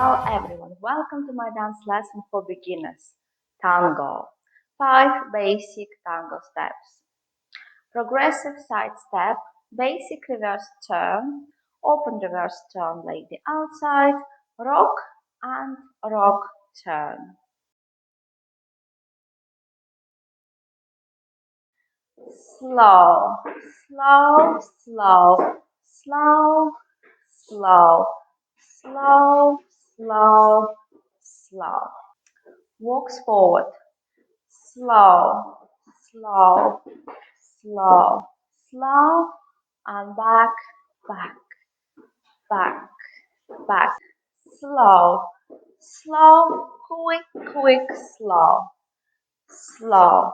Ciao everyone, welcome to my dance lesson for beginners, Tango. 5 basic tango steps. Progressive side step, basic reverse turn, open reverse turn like the outside, rock and rock turn. Slow, slow, slow, slow, slow, slow, slow, slow. Walks forward. Slow, slow, slow, slow, and back, back, back, back. Slow, slow, quick, quick, slow. Slow,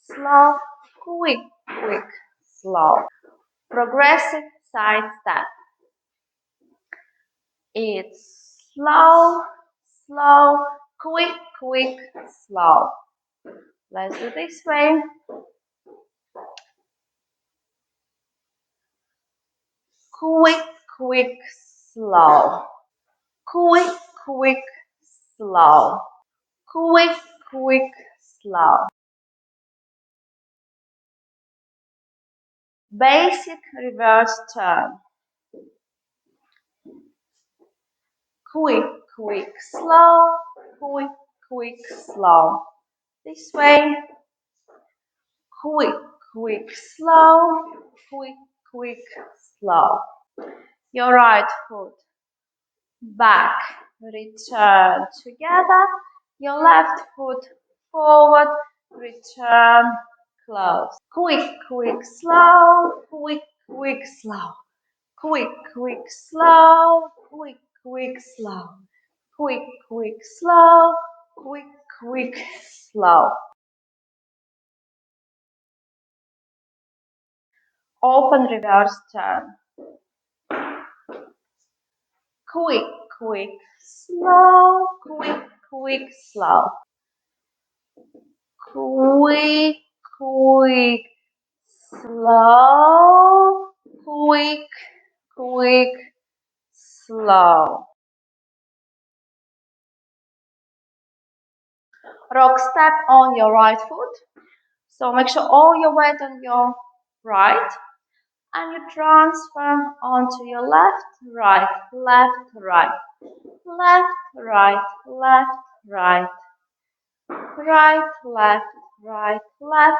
slow, quick, quick, slow. Progressive side step. It's slow, slow, quick, quick, slow. Let's do this way. Quick, quick, slow. Quick, quick, slow. Quick, quick, slow. Basic reverse turn. Quick, quick, slow. Quick, quick, slow. This way. Quick, quick, slow. Quick, quick, slow. Your right foot back, return together. Your left foot forward, return, close. Quick, quick, slow. Quick, quick, slow. Quick, quick, slow. Quick, quick, slow. Quick, quick, slow. Quick, quick, slow. Open reverse turn. Quick, quick, slow. Quick, quick, slow. Quick, quick, slow. Quick, quick, slow. Rock step on your right foot. So make sure all your weight on your right and you transfer onto your left, right, left, right, left, right, left, right, right, left, right, left,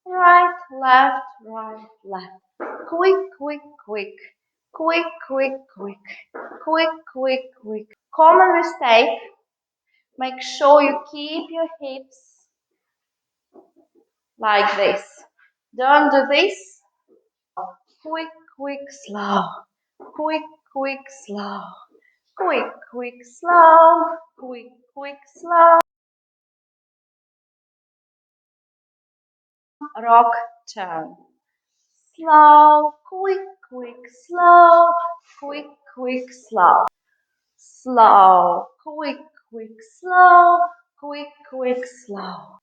right, left, right, left. Quick, quick, quick, quick, quick, quick, quick, quick, quick. Common mistake. Make sure you keep your hips like this. Don't do this. Quick, quick, slow. Quick, quick, slow. Quick, quick, slow. Quick, quick, slow. Rock turn. Slow, quick, quick, slow. Quick, quick, slow. Slow, quick, quick, slow. Quick, quick, slow.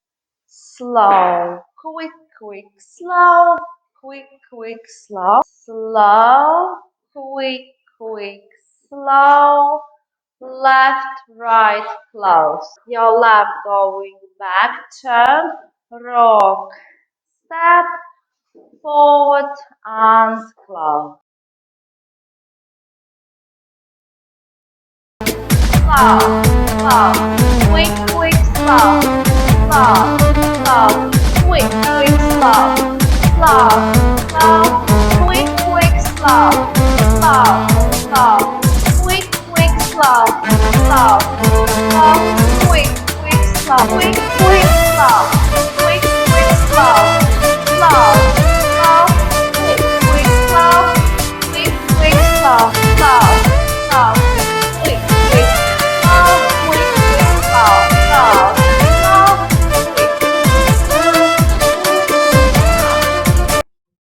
Slow, quick, quick, slow. Quick, quick, slow. Slow, quick, quick, slow. Left, right, close. Your left going back, turn, rock, step, forward and close. Slow, slow, quick, quick, slow, slow, slow, quick, quick, slow, slow, slow, quick, quick, slow, slow, slow, quick, quick, slow, slow, slow, quick, quick, slow, quick, quick, slow, quick, quick, slow, slow.